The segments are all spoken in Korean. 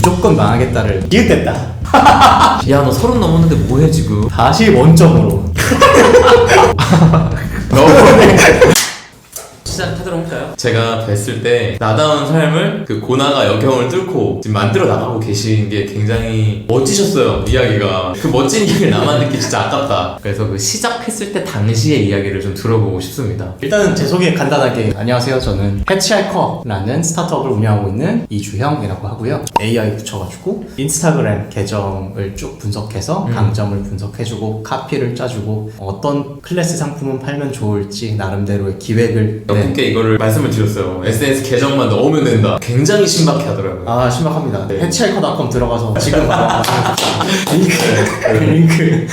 무조건 망하겠다를 기획됐다. 야, 너 30 넘었는데 뭐해 지금? 다시 원점으로. 시작하도록 할까요? 제가 뵀을 때 나다운 삶을 그 고나가 역경을 뚫고 지금 만들어 나가고 계신 게 굉장히 멋지셨어요. 이야기가 그 멋진 이야기를 나만 듣기 진짜 아깝다. 그래서 그 시작했을 때 당시의 이야기를 좀 들어보고 싶습니다. 일단은 제 소개 간단하게. 안녕하세요. 저는 해치할커라는 스타트업을 운영하고 있는 이주형이라고 하고요. AI 붙여가지고 인스타그램 계정을 쭉 분석해서 강점을 분석해주고 카피를 짜주고 어떤 클래스 상품은 팔면 좋을지 나름대로의 기획을 분께 이거를 말씀을 드렸어요. SNS 계정만 넣으면 된다. 굉장히 신박해 하더라고요. 아 신박합니다. 네. 해치할커.com 들어가서 지금 바로 링크.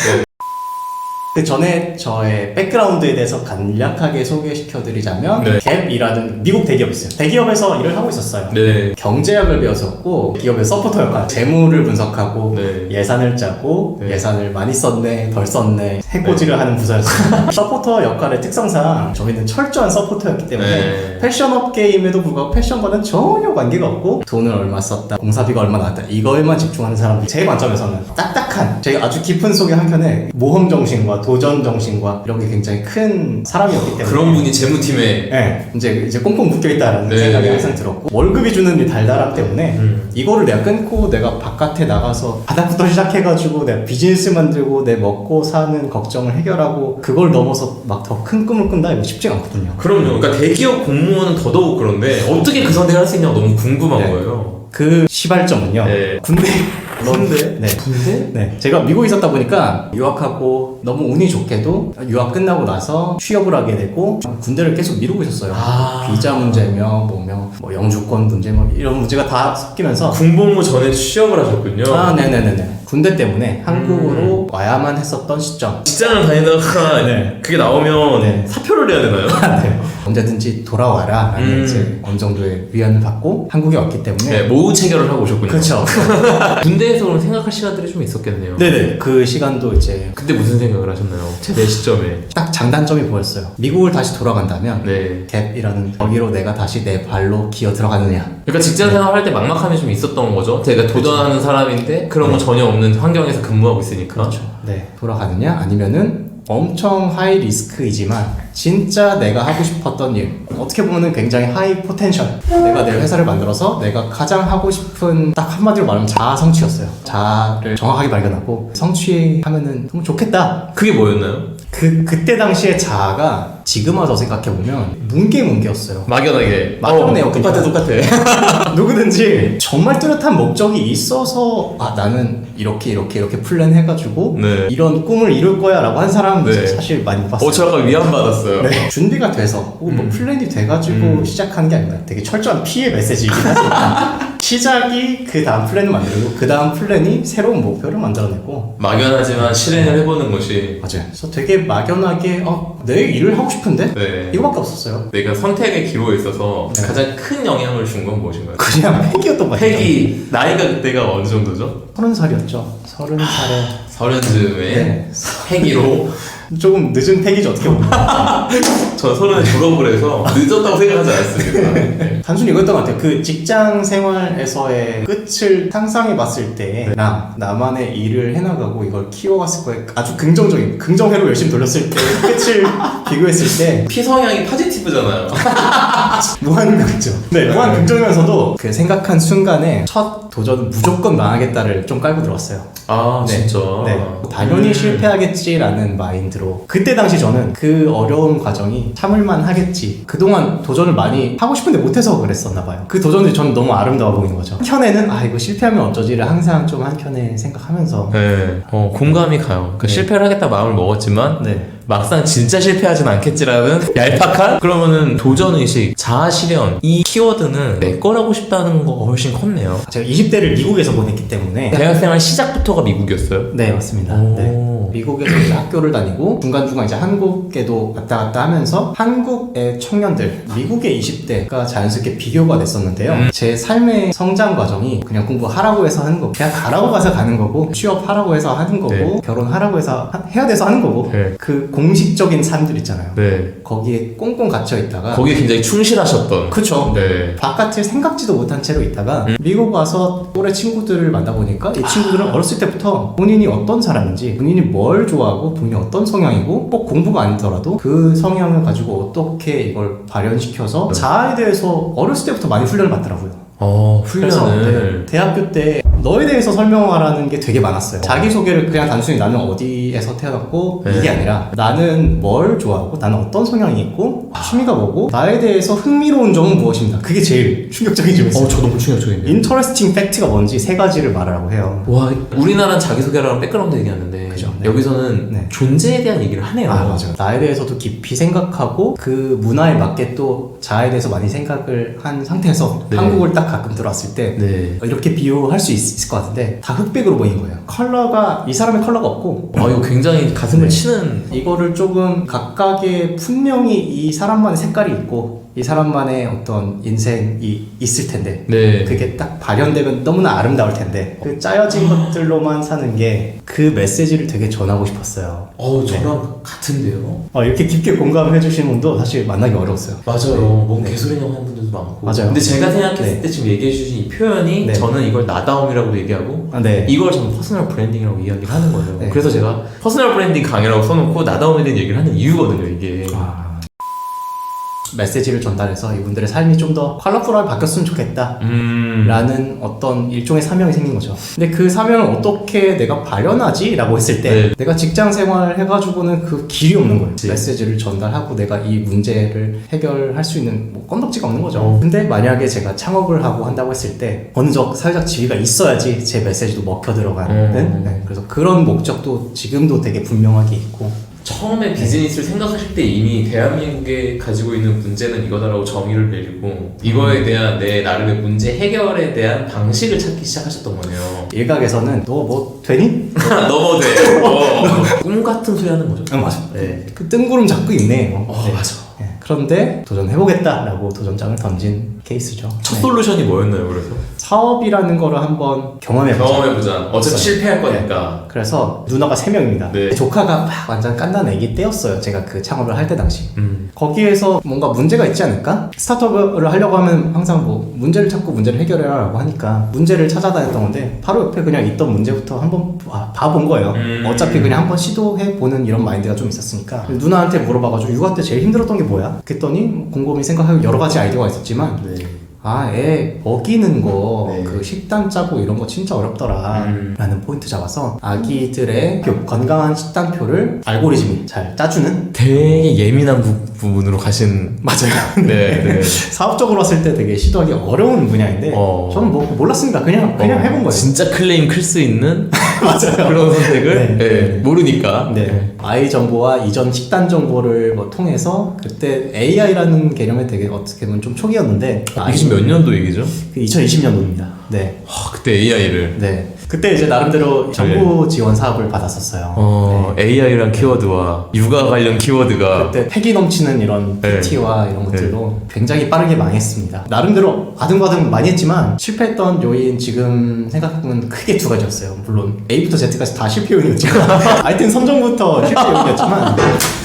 그 전에 저의 백그라운드에 대해서 간략하게 소개시켜드리자면 네. 갭이라는 미국 대기업이 있어요. 대기업에서 일을 하고 있었어요. 네. 경제학을 배웠었고 기업의 서포터 역할, 재무를 분석하고 네. 예산을 짜고 네. 예산을 많이 썼네 덜 썼네 해코지를 하는 부서였어요. 서포터 역할의 특성상 저희는 철저한 서포터였기 때문에 네. 패션업 게임에도 불구하고 패션과는 전혀 관계가 없고 돈을 얼마 썼다 공사비가 얼마 나왔다 이거에만 집중하는 사람들. 제 관점에서는 딱딱한 제 아주 깊은 속의 한켠에 모험 정신과 도전 정신과 이런 게 굉장히 큰 사람이었기 때문에 그런 분이 재무팀에 네, 이제 꽁꽁 묶여있다라는 네. 생각이 항상 들었고 월급이 주는 이 달달함 때문에 이거를 내가 끊고 내가 바깥에 나가서 바닥부터 시작해가지고 내가 비즈니스 만들고 내 먹고 사는 걱정을 해결하고 그걸 넘어서 막 더 큰 꿈을 꾼다 이거 쉽지 않거든요. 그럼요. 그러니까 대기업 공무원은 더더욱 그런데 어떻게 그 선택을 할 수 있냐고 너무 궁금한 네. 거예요. 그 시발점은요. 네. 군대. 군대? 네. 군대? 네. 제가 미국에 있었다 보니까 유학하고 너무 운이 좋게도 유학 끝나고 나서 취업을 하게 되고 군대를 계속 미루고 있었어요. 비자 문제며 뭐 영주권 문제 뭐 이런 문제가 다 섞이면서 군복무 전에 취업을 하셨군요. 네네네네. 군대 때문에 한국으로 와야만 했었던 시점. 직장을 다니다가 네. 그게 나오면 네. 사표를 내야 되나요? 네. 언제든지 돌아와라 라는 이제 어느 정도의 위안을 받고 한국에 왔기 때문에 네, 모의 체결을 하고 오셨군요. 그렇죠. 군대에서 그럼 생각할 시간들이 좀 있었겠네요. 네네. 그 시간도 이제 그때 무슨 생각을 하셨나요? 제대 시점에. 딱 장단점이 보였어요. 미국을 다시 돌아간다면 네. 갭이라는 거기로 내가 다시 내 발로 기어 들어가느냐. 그러니까 직장 생활할 때 막막함이 좀 있었던 거죠. 제가 도전하는 사람인데 그런 거 전혀 없는 환경에서 근무하고 있으니까. 그렇죠. 네. 돌아가느냐 아니면은 엄청 하이 리스크이지만 진짜 내가 하고 싶었던 일 어떻게 보면은 굉장히 하이 포텐셜 내가 내 회사를 만들어서 내가 가장 하고 싶은 딱 한마디로 말하면 자아 성취였어요. 자아를 정확하게 발견하고 성취하면은 너무 좋겠다. 그게 뭐였나요? 그때 당시의 자아가 지금 와서 생각해보면 뭉게뭉게였어요. 막연하게. 막연해요. 똑같아. 누구든지 정말 뚜렷한 목적이 있어서 나는 이렇게 플랜해가지고 네. 이런 꿈을 이룰 거야 라고 한 사람 네. 사실 많이 못 봤어요. 저 약간 위안받았어요. 네. 준비가 돼서 뭐 플랜이 돼가지고 시작하는 게 아니라 되게 철저한 피해 메시지이긴 하지만 시작이 그 다음 플랜을 만들고 그 다음 플랜이 새로운 목표를 만들어내고 막연하지만 실행을 해보는 것이 맞아요. 그래서 되게 막연하게 내 일을 하고 싶은데 네. 이거밖에 없었어요. 내가 선택의 기로에 있어서 네. 가장 큰 영향을 준 건 무엇인가요? 그냥 팩이었던 것 같아요. 패기 나이가 그때가 어느 정도죠? 30살이었죠. 30살에 서른즈음에 네. 패기로 조금 늦은 팩이죠 어떻게 보면. 전 서른에 졸업을 해서 늦었다고 생각하지 않습니다. 네. 단순히 이거였던 것 같아요. 그 직장 생활에서의 끝을 상상해 봤을 때 나만의 일을 해나가고 이걸 키워갔을 거에 아주 긍정적인 긍정회로 열심히 돌렸을 때 끝을 비교했을 때 피성향이 파지티브잖아요. 무한 긍정. 네, 무한 긍정이면서도 그 생각한 순간에 첫 도전은 무조건 망하겠다를 좀 깔고 들어왔어요. 아 네. 진짜. 네. 당연히 실패하겠지라는 마인드로 그때 당시 저는 그 어려운 과정이 참을만 하겠지. 그동안 도전을 많이 하고 싶은데 못해서 그랬었나 봐요. 그 도전이 저는 너무 아름다워 보이는 거죠. 한켠에는 이거 실패하면 어쩌지를 항상 좀 한켠에 생각하면서 네. 공감이 가요. 그 네. 실패를 하겠다 마음을 먹었지만 네. 막상 진짜 실패하진 않겠지라는 얄팍한 그러면은 도전의식, 자아실현 이 키워드는 내 거라고 싶다는 거가 훨씬 컸네요. 제가 20대를 미국에서 보냈기 때문에 대학생활 시작부터가 미국이었어요? 네 맞습니다. 오. 네. 하고 미국에서 이제 학교를 다니고 중간중간 이제 한국에도 왔다 갔다 하면서 한국의 청년들, 미국의 20대가 자연스럽게 비교가 됐었는데요. 제 삶의 성장 과정이 그냥 공부하라고 해서 하는 거고 그냥 가라고 가서 가는 거고 취업하라고 해서 하는 거고 네. 결혼하라고 해서 해야 돼서 하는 거고 네. 그 공식적인 삶들 있잖아요. 네. 거기에 꽁꽁 갇혀 있다가 거기에 굉장히 충실하셨던. 그쵸. 네. 바깥을 생각지도 못한 채로 있다가 미국 와서 또래 친구들을 만나보니까 이 친구들은 어렸을 때부터 본인이 어떤 사람인지 본인이 뭘 좋아하고 본인이 어떤 성향이고 꼭 공부가 아니더라도 그 성향을 가지고 어떻게 이걸 발현시켜서 자아에 대해서 어렸을 때부터 많이 훈련을 받더라고요. 그래서 훈련을. 대학교 때 너에 대해서 설명하라는 게 되게 많았어요. 자기소개를 그냥 단순히 나는 어디에서 태어났고 네. 이게 아니라 나는 뭘 좋아하고 나는 어떤 성향이 있고 취미가 뭐고 나에 대해서 흥미로운 점은 무엇입니다. 그게 제일 충격적인 점이었어요. 저 너무 충격적인데요. 인터레스팅 팩트가 뭔지 세 가지를 말하라고 해요. 와, 우리나라는 자기소개랑 백그라운드 얘기하는데 그죠, 네. 여기서는 네. 존재에 대한 얘기를 하네요. 맞아요. 나에 대해서도 깊이 생각하고 그 문화에 맞게 또 자아에 대해서 많이 생각을 한 상태에서 네. 한국을 딱 가끔 들어왔을 때 네. 이렇게 비유할 수 있을 것 같은데 다 흑백으로 보인 거예요. 컬러가 이 사람의 컬러가 없고 이거 굉장히 가슴을 네. 치는. 이거를 조금 각각의 분명히 이 사람만의 색깔이 있고 이 사람만의 어떤 인생이 있을 텐데 네. 그게 딱 발현되면 너무나 아름다울 텐데 그 짜여진 것들로만 사는 게 그 메시지를 되게 전하고 싶었어요. 저랑 같은데요. 이렇게 깊게 공감해 주시는 분도 사실 만나기 어려웠어요. 맞아요. 네. 뭔 네. 개소리냐고 하는 분들도 많고. 맞아요. 근데 제가 생각했을 네. 때 지금 얘기해 주신 이 표현이 네. 저는 이걸 나다움이라고 얘기하고 네. 이걸 저는 퍼스널 브랜딩이라고 이야기를 하는 거예요. 네. 그래서 제가 퍼스널 브랜딩 강의라고 써놓고 나다움에 대한 얘기를 하는 이유거든요, 이게. 메시지를 전달해서 이분들의 삶이 좀 더 컬러풀하게 바뀌었으면 좋겠다 라는 어떤 일종의 사명이 생긴 거죠. 근데 그 사명을 어떻게 내가 발현하지? 라고 했을 때 네. 내가 직장 생활 해가지고는 그 길이 없는 거예요. 네. 메시지를 전달하고 내가 이 문제를 해결할 수 있는 뭐 건덕지가 없는 거죠. 근데 만약에 제가 창업을 하고 한다고 했을 때 어느 정도 사회적 지위가 있어야지 제 메시지도 먹혀 들어가는 네. 그래서 그런 목적도 지금도 되게 분명하게 있고 처음에 비즈니스를 생각하실 때 이미 대한민국에 가지고 있는 문제는 이거다라고 정의를 내리고 이거에 대한 내 나름의 문제 해결에 대한 방식을 찾기 시작하셨던 거네요. 일각에서는 너 뭐 되니? 넘어돼. 꿈 같은 소리 하는 거죠. 맞아. 네. 그 뜬구름 잡고 있네. 네. 맞아. 네. 그런데 도전해보겠다라고 도전장을 던진 케이스죠. 첫 네. 솔루션이 뭐였나요, 그래서? 사업이라는 거를 한번 경험해보자. 경험해보자. 어차피 실패할 거니까. 그래서 누나가 3명입니다. 네. 조카가 막 완전 깐난 애기 때였어요. 제가 그 창업을 할 때 당시. 거기에서 뭔가 문제가 있지 않을까? 스타트업을 하려고 하면 항상 뭐 문제를 찾고 문제를 해결해라 라고 하니까 문제를 찾아다녔던 건데 바로 옆에 그냥 있던 문제부터 한번 봐본 거예요. 어차피 그냥 한번 시도해보는 이런 마인드가 좀 있었으니까 누나한테 물어봐가지고 육아 때 제일 힘들었던 게 뭐야? 그랬더니 곰곰이 생각하고 여러 가지 아이디어가 있었지만 네. 애 먹이는 거, 네. 그 식단 짜고 이런 거 진짜 어렵더라 라는 포인트 잡아서 아기들의 건강한 식단표를 알고리즘이 잘 짜주는 되게 예민한 부분으로 가신. 맞아요. 네, 네. 사업적으로 왔을 때 되게 시도하기 어려운 분야인데 저는 뭐 몰랐습니다. 그냥 해본 거예요. 진짜 클레임 클 수 있는 맞아요. 그런 선택을 네. 네, 모르니까. 네. 아이 정보와 이전 식단 정보를 뭐 통해서 그때 AI라는 개념에 되게 어떻게 보면 좀 초기였는데 이게 지금 몇 년도 얘기죠? 그 2020년도입니다. 네. 그때 AI를. 네. 그때 이제 나름대로 정부 지원 사업을 받았었어요. 네. AI란 키워드와 육아 관련 키워드가 그때 패기 넘치는 이런 네. PT와 이런 것들로 굉장히 빠르게 망했습니다. 나름대로 아등바등 많이 했지만 실패했던 요인 지금 생각해보면 크게 두 가지였어요. 물론 A부터 Z까지 다 실패 요인이었지만 아이템 선정부터 실패 요인이었지만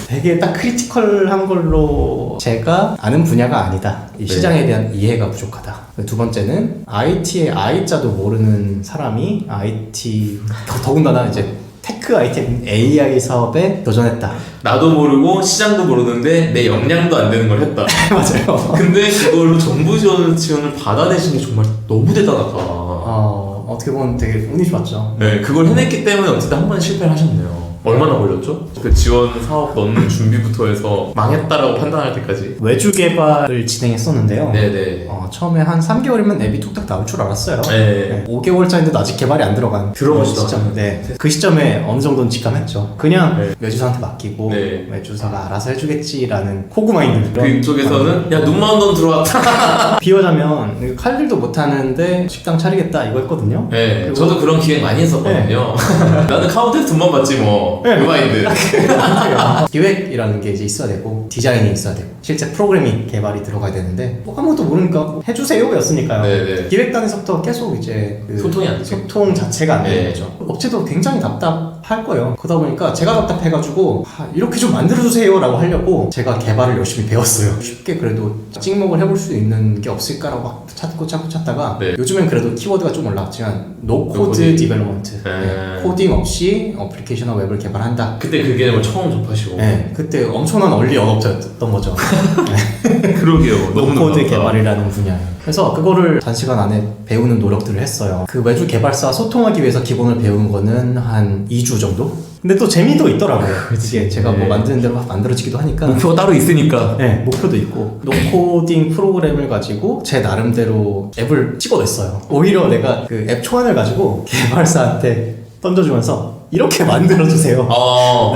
되게 딱 크리티컬한 걸로 제가 아는 분야가 아니다. 이 시장에 대한 이해가 부족하다. 두 번째는 IT의 I자도 모르는 사람이 IT 더군다나 이제 테크 아이템 AI 사업에 도전했다. 나도 모르고 시장도 모르는데 내 역량도 안 되는 걸 했다. 맞아요. 근데 그걸로 정부 지원을 받아내신 게 정말 너무 대단하다. 어떻게 보면 되게 운이 좋았죠. 네, 그걸 해냈기 때문에 어쨌든 한 번 실패를 하셨네요. 얼마나 걸렸죠? 그 지원 사업 넣는 준비부터 해서 망했다라고 판단할 때까지. 외주 개발을 진행했었는데요. 네네. 처음에 한 3개월이면 앱이 뚝딱 나올 줄 알았어요. 네. 5개월 차인데도 아직 개발이 안 들어가지도 시점. 않아요. 네. 그 시점에 어느 정도는 직감했죠. 그냥 네. 외주사한테 맡기고 네. 외주사가 알아서 해주겠지라는 호구마인드. 그쪽에서는 야 눈만 돈 들어왔다. 비유하자면 칼질도 못하는데 식당 차리겠다 이거였거든요. 네. 그리고- 저도 그런 기획 많이 했었거든요. 나는 카운트에서 돈만 받지 뭐. 그 마인드. 기획이라는 게 이제 있어야 되고 디자인이 있어야 되고 실제 프로그래밍 개발이 들어가야 되는데 뭐 아무것도 모르니까 뭐 해주세요 였으니까요. 네네. 기획단에서부터 계속 이제 그 소통이 안 되죠. 소통 자체가 안 되는 네. 거죠. 업체도 굉장히 답답할 거예요. 그러다 보니까 제가 답답해가지고 이렇게 좀 만들어주세요 라고 하려고 제가 개발을 열심히 배웠어요. 쉽게 그래도 찍먹을 해볼 수 있는 게 없을까라고 막 찾다가 네. 요즘엔 그래도 키워드가 좀 올라왔지만 노코드 노코딩. 디벨롭먼트 코딩 없이 어플리케이션과 웹을 개발한다. 그때 그 개념을 처음 접하시고. 네, 그때 엄청난 얼리 어답터였던 거죠. 그러게요. 너무 노코드 놀랍다. 개발이라는 분야예요. 그래서 그거를 단시간 안에 배우는 노력들을 했어요. 그 외주 개발사와 소통하기 위해서 기본을 배운 거는 한 2주 정도? 근데 또 재미도 있더라고요. 이게 제가 뭐 네. 만드는 대로 막 만들어지기도 하니까. 목표가 따로 있으니까. 네, 목표도 있고 노코딩 프로그램을 가지고 제 나름대로 앱을 찍어냈어요. 오히려 내가 그 앱 초안을 가지고 개발사한테 던져주면서 이렇게 만들어주세요.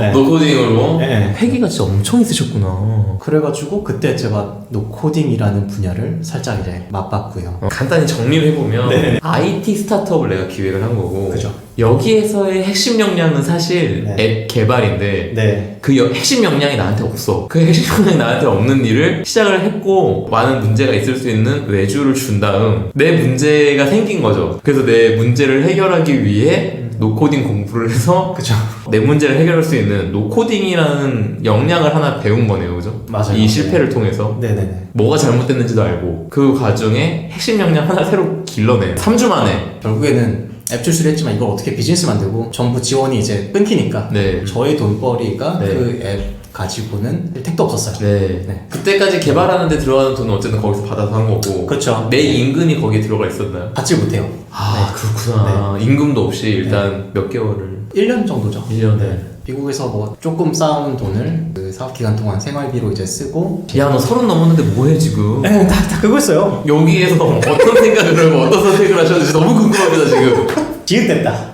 네. 노코딩으로. 네. 패기가 진짜 엄청 있으셨구나. 그래가지고 그때 제가 노코딩이라는 분야를 살짝 이제 맛봤고요. 간단히 정리를 해보면 네. IT 스타트업을 내가 기획을 한 거고 그죠. 여기에서의 핵심 역량은 사실 네. 앱 개발인데 네. 그 핵심 역량이 나한테 없어. 그 핵심 역량이 나한테 없는 일을 시작을 했고 많은 문제가 있을 수 있는 외주를 준 다음 내 문제가 생긴 거죠. 그래서 내 문제를 해결하기 위해 노코딩 공부를 해서 그죠. 내 문제를 해결할 수 있는 노코딩이라는 역량을 하나 배운 거네요. 그죠? 맞아요. 이 실패를 통해서 네네네. 뭐가 잘못됐는지도 알고 그 과정에 핵심 역량 하나 새로 길러내 3주 만에. 결국에는 앱 출시를 했지만 이걸 어떻게 비즈니스 만들고 정부 지원이 이제 끊기니까 네. 저의 돈벌이가 네. 그 앱 가지고는 택도 없었어요. 네. 네. 그때까지 개발하는데 들어가는 돈은 어쨌든 거기서 받아서 한 거고. 그렇죠. 내 임금이 거기에 들어가 있었나요? 받지 못해요. 아, 그렇구나. 임금도 없이 일단 몇 개월을. 1년 정도죠. 1년. 네. 미국에서 뭐 조금 쌓은 돈을 그 사업 기간 동안 생활비로 이제 쓰고 야, 너 30 넘었는데 뭐해, 지금? 네, 다 그거였어요. 여기에서 어떤 생각을 하고 어떤 선택을 하셨는지 너무 궁금합니다, 지금. 지읒됐다.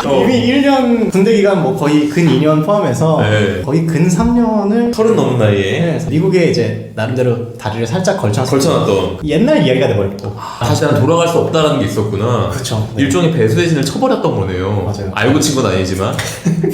이미 1년 군대 기간 뭐 거의 근 2년 포함해서 네. 거의 근 3년을 30 넘은 나이에. 미국에 이제 나름대로 다리를 살짝 걸쳐놨던. 옛날 이야기가 돼버렸고 다시 난 돌아갈 수 없다는 게 있었구나. 그쵸. 네. 일종의 배수의 진을 쳐버렸던 거네요. 맞아요. 알고 친 건 아니지만.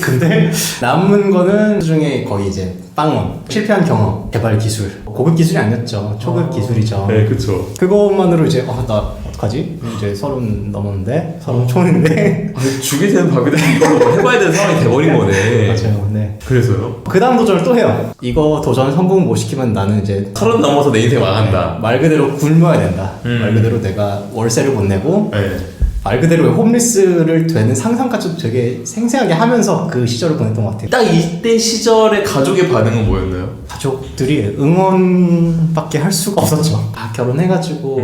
근데 남은 거는 그중에 거의 이제 빵원 실패한 경험 개발 기술 고급 기술이 아니었죠. 초급 기술이죠. 네, 그쵸. 그것만으로 이제 나 어떡하지? 이제 30 넘었는데 30 초인데 죽이 되는 밥이 되는 걸로 해봐야 되는 상황이 돼버린 거네. 맞아요. 네. 그래서요? 그 다음 도전을 또 해요. 이거 도전 성공 못 시키면 나는 이제 30 넘어서 내 인생 망한다. 말 그대로 굶어야 된다. 음. 말 그대로 내가 월세를 못 내고 네. 말 그대로 홈리스를 되는 상상까지도 되게 생생하게 하면서 그 시절을 보냈던 것 같아요. 딱 이때 시절의 가족의 반응은 뭐였나요? 가족들이 응원밖에 할 수가 없었죠. 다 결혼해가지고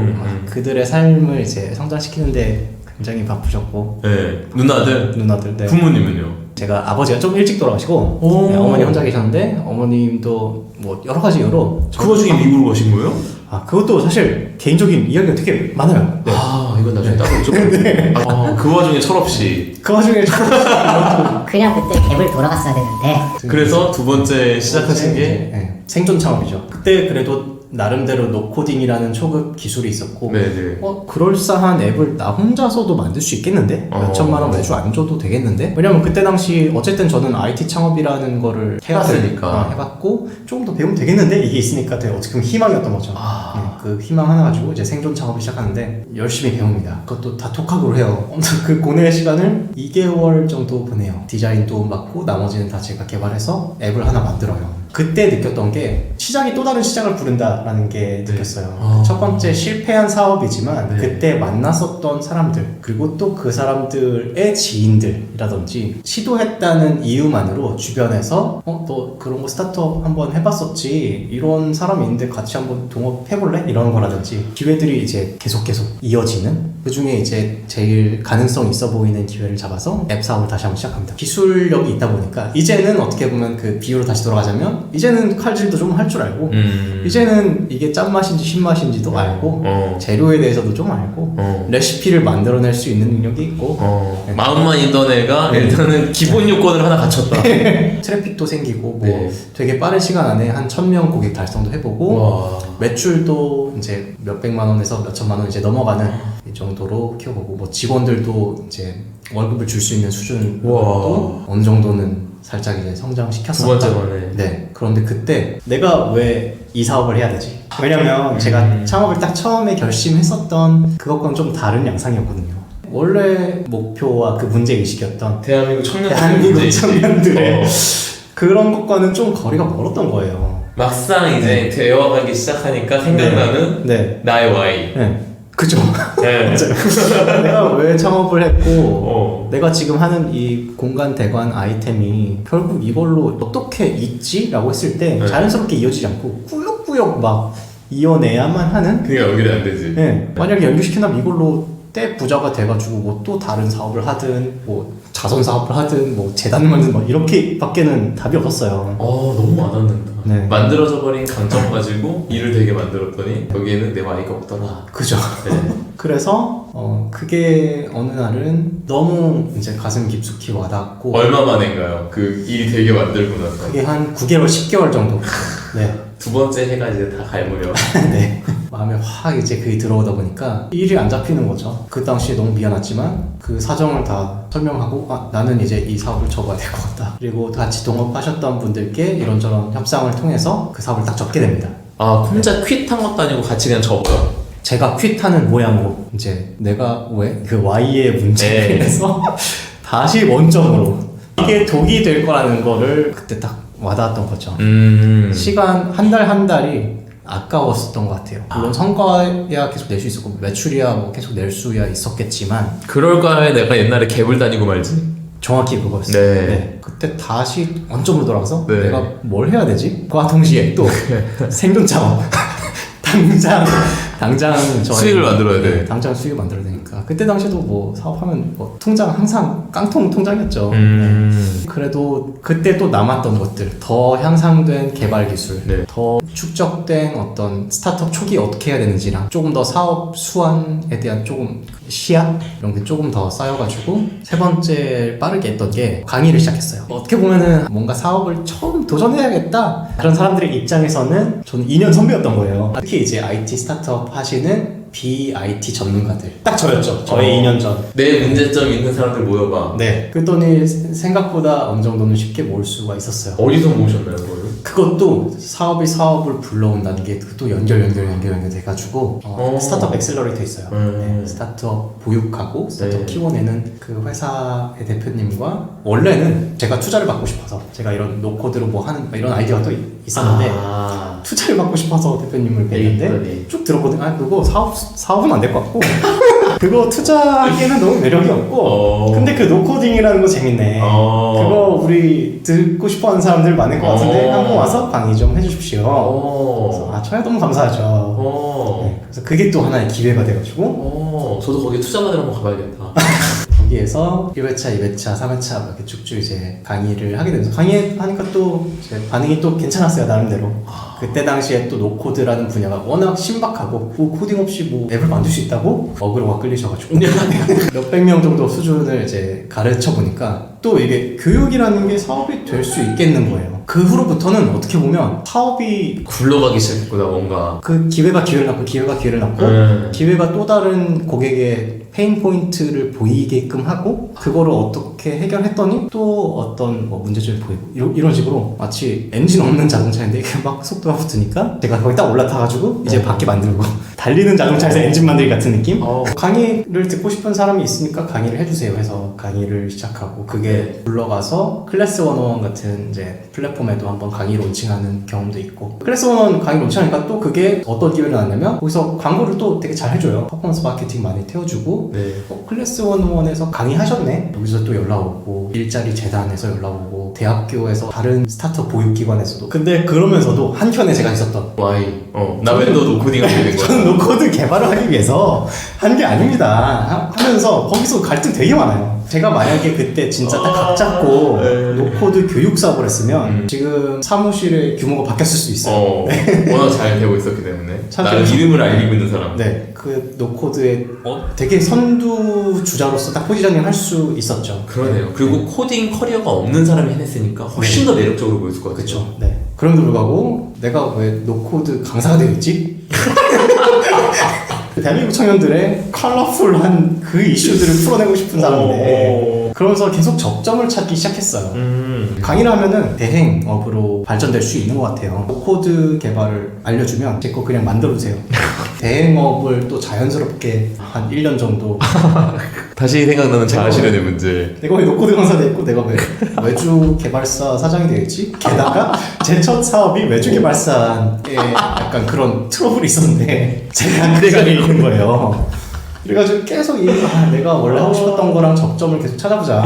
그들의 삶을 이제 성장시키는데 굉장히 바쁘셨고 네. 누나들? 누나들. 네. 부모님은요? 제가 아버지가 좀 일찍 돌아가시고 오. 네, 어머니 혼자 계셨는데 어머님도 뭐 여러 가지 이유로 그 와중에 미국으로 가신 거예요? 그것도 사실 개인적인 이야기가 되게 많아요. 네. 아, 이건 나중에 따로 여쭤볼게요. 아, 그 와중에 철없이. 그 와중에 그냥 그때 갭을 돌아갔어야 되는데 그래서 두 번째 시작하신 게? 네, 생존 창업이죠. 그때 그래도 나름대로 노코딩이라는 초급 기술이 있었고 네네. 그럴싸한 앱을 나 혼자서도 만들 수 있겠는데? 몇 천만 원 매주 안 줘도 되겠는데? 왜냐면 그때 당시 어쨌든 저는 IT 창업이라는 거를 해봤으니까. 해봤고 조금 더 배우면 되겠는데? 이게 있으니까 되게 어떻게 보면 희망이었던 거죠. 그 희망 하나 가지고 이제 생존 창업을 시작하는데 열심히 배웁니다. 그것도 다 독학으로 해요. 그 고뇌의 시간을 2개월 정도 보내요. 디자인도 맡고 나머지는 다 제가 개발해서 앱을 하나 만들어요. 그때 느꼈던 게 시장이 또 다른 시장을 부른다라는 게 느꼈어요. 첫 번째 실패한 사업이지만 네. 그때 만났었던 사람들 그리고 또 그 사람들의 지인들이라든지 시도했다는 이유만으로 주변에서 너 그런 거 스타트업 한번 해봤었지 이런 사람이 있는데 같이 한번 동업해볼래? 이런 거라든지 기회들이 이제 계속 이어지는 그 중에 이제 제일 가능성 있어 보이는 기회를 잡아서 앱 사업을 다시 한번 시작합니다. 기술력이 있다 보니까 이제는 어떻게 보면 그 비유로 다시 돌아가자면 이제는 칼질도 좀 할 줄 알고 이제는 이게 짠맛인지 신맛인지도 알고 재료에 대해서도 좀 알고 레시피를 만들어낼 수 있는 능력이 있고 마음만 있던 애가 일단은 기본 요건을 하나 갖췄다. 트래픽도 생기고 뭐 네. 되게 빠른 시간 안에 한 1000명 고객 달성도 해보고 와. 매출도 이제 몇백만 원에서 몇천만 원 이제 넘어가는 이 정도 정도로 키워보고 뭐 직원들도 이제 월급을 줄 수 있는 수준도 우와. 어느 정도는 살짝 이제 성장시켰었다. 두 번째 번에. 네. 그런데 그때 내가 왜 이 사업을 해야 되지? 왜냐면 제가 창업을 딱 처음에 결심했었던 그것과는 좀 다른 양상이었거든요. 원래 목표와 그 문제 의식이었던 대한민국 청년들. 대한민국 청년들의 그런 것과는 좀 거리가 멀었던 거예요. 막상 이제 되어가기 시작하니까 생각나는 네. 나의 와이. 네. 그죠. 네. 맞아요. 내가 왜 창업을 했고 어. 내가 지금 하는 이 공간 대관 아이템이 결국 이걸로 어떻게 있지? 라고 했을 때 네. 자연스럽게 이어지지 않고 꾸역꾸역 막 이어내야만 하는 그게 연결이 안 되지. 네. 만약에 연결시킨다면 이걸로 때 부자가 돼가지고 뭐 또 다른 사업을 하든 뭐 자선 사업을 하든 뭐 재단을 만든 뭐 이렇게 밖에는 답이 없었어요. 너무 와닿는다. 네. 만들어져 버린 강점 가지고 일을 되게 만들었더니 여기에는 내 와이가 없더라. 그죠. 네. 그래서 그게 어느 날은 너무 이제 가슴 깊숙이 와닿고 얼마 만인가요? 그 일이 되게 만들고 나서. 그게 한 9개월, 10개월 정도. 네. 두 번째 해가 이제 다 갈무려. 네. 마음에 확 이제 그게 들어오다 보니까 일이 안 잡히는 거죠. 그 당시에 너무 미안했지만 그 사정을 다 설명하고 나는 이제 이 사업을 접어야 될 것 같다. 그리고 같이 동업하셨던 분들께 이런저런 협상을 통해서 그 사업을 딱 접게 됩니다. 혼자 퀴트한 것도 아니고 같이 그냥 접어요. 제가 퀴트하는 모양으로 이제 내가 왜 그 Y의 문제에 네. 대해서 다시 원점으로 이게 독이 될 거라는 거를 그때 딱 와닿았던 거죠. 시간 한 달 한 달이 아까웠었던 것 같아요. 물론 성과야 계속 낼 수 있었고 매출이야 뭐 계속 낼 수야 있었겠지만 그럴까에 내가 옛날에 갭을 다니고 말지. 정확히 그거였어요. 네. 그때 다시 원점으로 돌아가서 네. 내가 뭘 해야 되지? 그와 동시에 또 생존 창업 당장 저희 수익을 만들어야 돼. 네, 당장 수익을 만들어야 되니까 그때 당시에도 뭐 사업하면 뭐 통장 항상 깡통 통장이었죠. 그래도 그때 또 남았던 것들 더 향상된 개발 기술 네. 더 축적된 어떤 스타트업 초기 어떻게 해야 되는지랑 조금 더 사업 수완에 대한 조금 시야 이런 게 조금 더 쌓여가지고 세 번째 빠르게 했던 게 강의를 시작했어요. 어떻게 보면은 뭔가 사업을 처음 도전해야겠다 그런 사람들의 입장에서는 저는 2년 선배였던 거예요. 특히 이제 IT 스타트업 하시는 BIT 전문가들 딱 저였죠. 저의 2년 전. 내 문제점 있는 사람들 모여봐. 네. 그랬더니 생각보다 어느 정도는 쉽게 모을 수가 있었어요. 어디서 모으셨나요, 그거를? 그것도 사업이 사업을 불러온다는 게 또 연결 돼가지고 스타트업 엑셀러레이터 있어요. 네, 스타트업 보육하고 스타트업 네. 키워내는 그 회사의 대표님과 원래는 제가 투자를 받고 싶어서 제가 이런 노코드로 뭐 하는 이런 아이디어가 또 있었는데 투자를 받고 싶어서 대표님을 뵀는데 쭉 들었거든요. 그거 사업은 안 될 것 같고 그거 투자하기에는 너무 매력이 없고 근데 그 노코딩이라는 거 재밌네. 그거 우리 듣고 싶어하는 사람들 많을 것 같은데 한번 와서 강의 좀 해주십시오. 그래서 저야 너무 감사하죠. 네, 그래서 그게 또 하나의 기회가 돼가지고 저도 거기 투자 받으러 한번 가봐야겠다. 거기에서 1회차, 2회차, 3회차 이렇게 쭉쭉 이제 강의를 하게 되면서 강의하니까 또 이제 반응이 또 괜찮았어요 나름대로. 그때 당시에 또 노코드라는 분야가 워낙 신박하고 코딩 없이 뭐 앱을 만들 수 있다고 어그로가 끌리셔가지고 몇백 명 정도 수준을 이제 가르쳐 보니까 또 이게 교육이라는 게 사업이 될 수 있겠는 거예요. 그 후로부터는 어떻게 보면 사업이 굴러가기 시작했구나 뭔가. 그 기회가 기회를 낳고 기회가 기회를 낳고 기회가 또 다른 고객의 페인 포인트를 보이게끔 하고 그거를 어떻게 해결했더니 또 어떤 뭐 문제점이 보이고 이런 식으로 마치 엔진 없는 자동차인데 이게 막 속도가 붙으니까 제가 거기 딱 올라타가지고 이제 바퀴 만들고 달리는 자동차에서 엔진 만들기 같은 느낌? 강의를 듣고 싶은 사람이 있으니까 강의를 해주세요 해서 강의를 시작하고 그게 굴러가서 클래스 101 같은 이제 플랫폼에도 한번 강의 론칭하는 경험도 있고 클래스 101 강의 론칭하니까 또 그게 어떤 기회를 낳냐면 거기서 광고를 또 되게 잘 해줘요. 퍼포먼스 마케팅 많이 태워주고 클래스 101에서 강의하셨네? 여기서 또 연락 오고 일자리 재단에서 연락 오고 대학교에서 다른 스타트업 보육기관에서도 근데 그러면서도 한켠에 제가 있었던 와이 나 왜 너 노코딩 하게 된 거야? 저는 노코드 개발을 하기 위해서 한 게 아닙니다 하면서 거기서 갈등 되게 많아요. 제가 만약에 그때 진짜 딱 각 잡고 노코드 교육 사업을 했으면 지금 사무실의 규모가 바뀌었을 수 있어요. 워낙 잘 되고 있었기 때문에 참 나는 그래서- 이름을 알리고 있는 사람. 네, 그 노코드의 되게 선두주자로서 딱 포지셔닝 할 수 있었죠. 그러네요. 그리고 코딩 커리어가 없는 사람이 해냈으니까 훨씬 더 매력적으로 보였을 것 같아요. 그렇죠. 네. 그럼에도 불구하고 내가 왜 노코드 강사가 되어 있지? 대한민국 청년들의 컬러풀한 그 이슈들을 풀어내고 싶은 사람인데 그러면서 계속 접점을 찾기 시작했어요. 강의를 하면은 대행업으로 발전될 수 있는 것 같아요. 코드 개발을 알려주면 제 거 그냥 만들어주세요. 대행업을 또 자연스럽게 한 1년 정도 다시 생각나는 자아실현의 문제. 내가 왜 노코드 강사 됐고 내가 왜 외주 개발사 사장이 되겠지? 게다가 제 첫 사업이 외주 개발사에 약간 그런 트러블이 있었는데 제가 그 자리에 있는 거예요. 그래가지고 계속 내가 원래 하고 싶었던 거랑 접점을 계속 찾아보자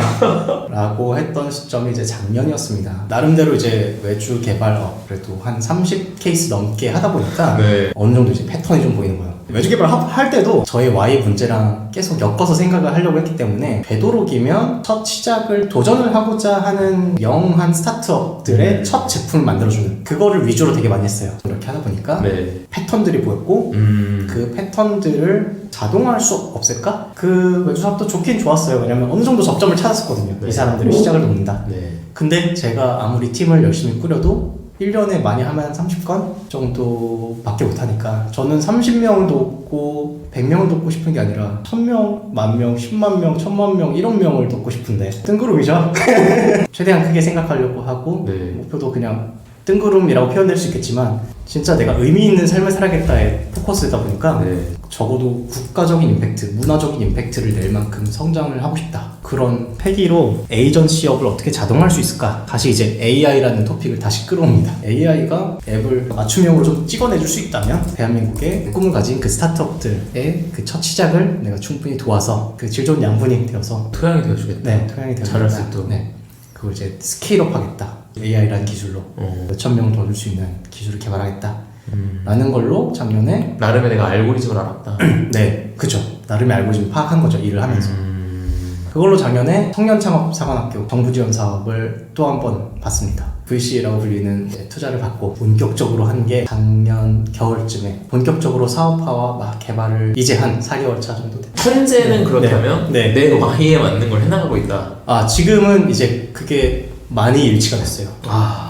라고 했던 시점이 이제 작년이었습니다. 나름대로 이제 외주 개발업 그래도 한 30케이스 넘게 하다 보니까 네. 어느 정도 이제 패턴이 좀 보이는 거예요. 외주 개발 할 때도 저의 Y 문제랑 계속 엮어서 생각을 하려고 했기 때문에 되도록이면 첫 시작을 도전을 하고자 하는 영한 스타트업들의 첫 제품을 만들어주는 그거를 위주로 되게 많이 했어요. 이렇게 하다 보니까 네. 패턴들이 보였고 그 패턴들을 자동화할 수 없을까? 그 외주 사업도 좋긴 좋았어요. 왜냐면 어느 정도 접점을 찾았었거든요. 네. 이 사람들이 시작을 돕는다. 네. 근데 제가 아무리 팀을 열심히 꾸려도 1년에 많이 하면 30건 정도밖에 못하니까 저는 30명을 돕고 100명을 돕고 싶은 게 아니라 1000명, 10,000명, 10만 명, 10,000만 명, 1억 명을 돕고 싶은데 뜬구름이죠. 최대한 크게 생각하려고 하고 네. 목표도 그냥 뜬구름이라고 표현될 수 있겠지만 진짜 내가 의미 있는 삶을 살아야겠다에 포커스되다 보니까 네. 적어도 국가적인 임팩트, 문화적인 임팩트를 낼 만큼 성장을 하고 싶다. 그런 패기로 에이전시업을 어떻게 자동화할 수 있을까? 다시 이제 AI라는 토픽을 다시 끌어옵니다. AI가 앱을 맞춤형으로 좀 찍어내줄 수 있다면 대한민국의 꿈을 가진 그 스타트업들의 그 첫 시작을 내가 충분히 도와서 그 질 좋은 양분이 되어서 토양이 되어주겠다. 네, 토양이 되어서 잘할 수 있도록. 네, 그걸 이제 스케일업 하겠다. AI라는 기술로 몇천 명을 도와줄 수 있는 기술을 개발하겠다. 라는 걸로 작년에 나름의 내가 알고리즘을 알았다. 네, 그쵸. 나름의 알고리즘 파악한 거죠. 일을 하면서. 그걸로 작년에 청년창업사관학교 정부지원 사업을 또 한 번 받습니다. VC라고 불리는 이제 투자를 받고 본격적으로 한 게 작년 겨울쯤에 본격적으로 사업화와 막 개발을 이제 한 4개월 차 정도 됐죠. 현재는 그렇다면 네. 내 Y에 맞는 걸 해나가고 있다. 지금은 이제 그게 많이 일치가 됐어요.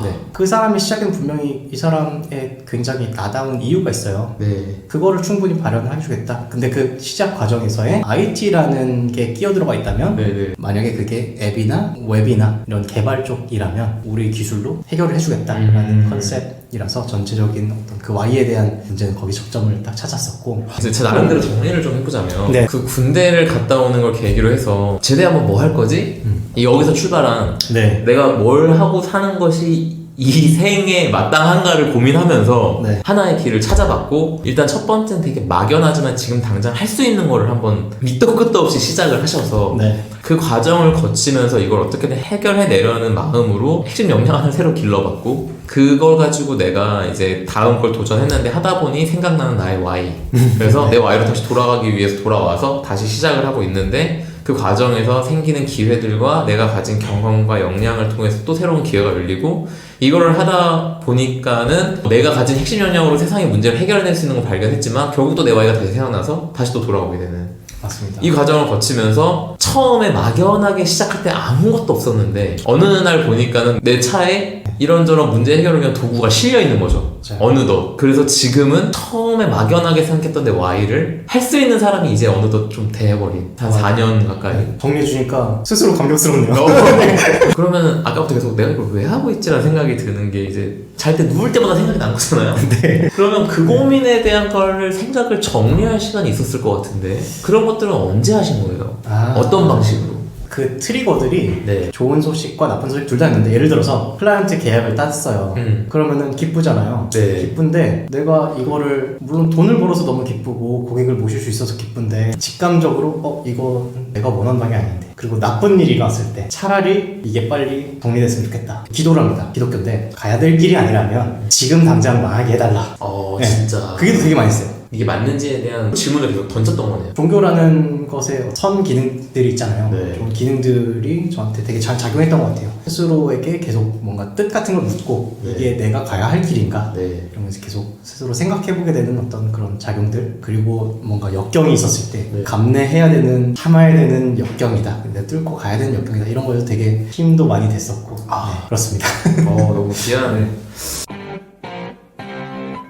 네. 그 사람의 시작은 분명히 이 사람의 굉장히 나다운 이유가 있어요. 네. 그거를 충분히 발현을 해주겠다. 근데 그 시작 과정에서의 IT라는 게 끼어들어가 있다면 네네. 만약에 그게 앱이나 웹이나 이런 개발 쪽이라면 우리 기술로 해결을 해주겠다라는 컨셉이라서 전체적인 어떤 그 Y에 대한 문제는 거기 접점을 딱 찾았었고 이제 제 나름대로 정리를 좀 해보자면 네. 그 군대를 갔다 오는 걸 계기로 해서 제대하면 뭐 할 거지? 여기서 출발한 네. 내가 뭘 하고 사는 것이 이 생에 마땅한가를 고민하면서 네. 하나의 길을 찾아봤고 일단 첫 번째는 되게 막연하지만 지금 당장 할 수 있는 거를 한번 밑도 끝도 없이 시작을 하셔서 네. 그 과정을 거치면서 이걸 어떻게든 해결해내려는 마음으로 핵심 역량을 새로 길러봤고 그걸 가지고 내가 이제 다음 걸 도전했는데 하다 보니 생각나는 나의 Y 그래서 내 Y로 다시 돌아가기 위해서 돌아와서 다시 시작을 하고 있는데 그 과정에서 생기는 기회들과 내가 가진 경험과 역량을 통해서 또 새로운 기회가 열리고 이거를 하다 보니까는 내가 가진 핵심 역량으로 세상의 문제를 해결해낼 수 있는 걸 발견했지만 결국 또 내 Y가 다시 생각나서 다시 또 돌아오게 되는 맞습니다. 이 과정을 거치면서 처음에 막연하게 시작할 때 아무것도 없었는데 어느 날 보니까는 내 차에 이런저런 문제 해결을 위한 도구가 실려 있는 거죠. 자. 어느덧. 그래서 지금은 처음에 막연하게 생각했던 내 Y를 할 수 있는 사람이 이제 어느덧 좀 돼버린 한 4년 가까이. 정리해주니까 스스로 감격스럽네요. 그러면 아까부터 계속 내가 이걸 왜 하고 있지라는 생각이 드는 게 이제 잘 때 누울 때마다 생각이 난 거잖아요. 네. 그러면 그 고민에 대한 거를 생각을 정리할 시간이 있었을 것 같은데 그런 것들은 언제 하신 거예요? 어떤 방식으로? 그 트리거들이 네. 좋은 소식과 나쁜 소식 둘 다 있는데 예를 들어서 클라이언트 계약을 땄어요. 그러면은 기쁘잖아요. 네. 기쁜데 내가 이거를 물론 돈을 벌어서 너무 기쁘고 고객을 모실 수 있어서 기쁜데 직감적으로 이거 내가 원하는 방이 아닌데 그리고 나쁜 일이 일어났을 때 차라리 이게 빨리 정리됐으면 좋겠다. 기도를 합니다. 기독교인데 가야 될 길이 아니라면 지금 당장 망하게 해달라. 네. 진짜. 그게 더 되게 많이 써요. 이게 맞는지에 대한 질문을 계속 던졌던 거네요. 종교라는 것에 선 기능들이 있잖아요. 네. 그런 기능들이 저한테 되게 잘 작용했던 것 같아요. 스스로에게 계속 뭔가 뜻 같은 걸 묻고 네. 이게 내가 가야 할 길인가? 네. 이러면서 계속 스스로 생각해보게 되는 어떤 그런 작용들 그리고 뭔가 역경이 있었을 때 네. 감내해야 되는 참아야 되는 역경이다. 근데 뚫고 가야 되는 역경이다. 이런 거에서 되게 힘도 많이 됐었고 네, 그렇습니다. 너무 귀한.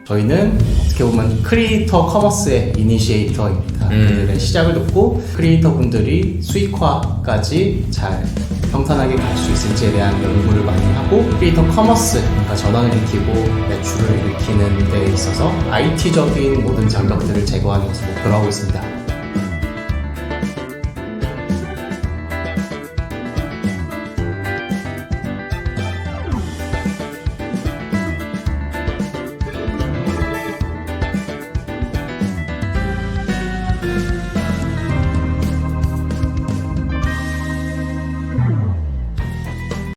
저희는 어떻게 보면 크리에이터 커머스의 이니시에이터입니다. 그들의 시작을 돕고 크리에이터 분들이 수익화까지 잘 평탄하게 갈 수 있을지에 대한 연구를 많이 하고 크리에이터 커머스, 그러니까 전환을 일으키고 매출을 일으키는 데 있어서 IT적인 모든 장벽들을 제거하는 것을 목표로 하고 있습니다.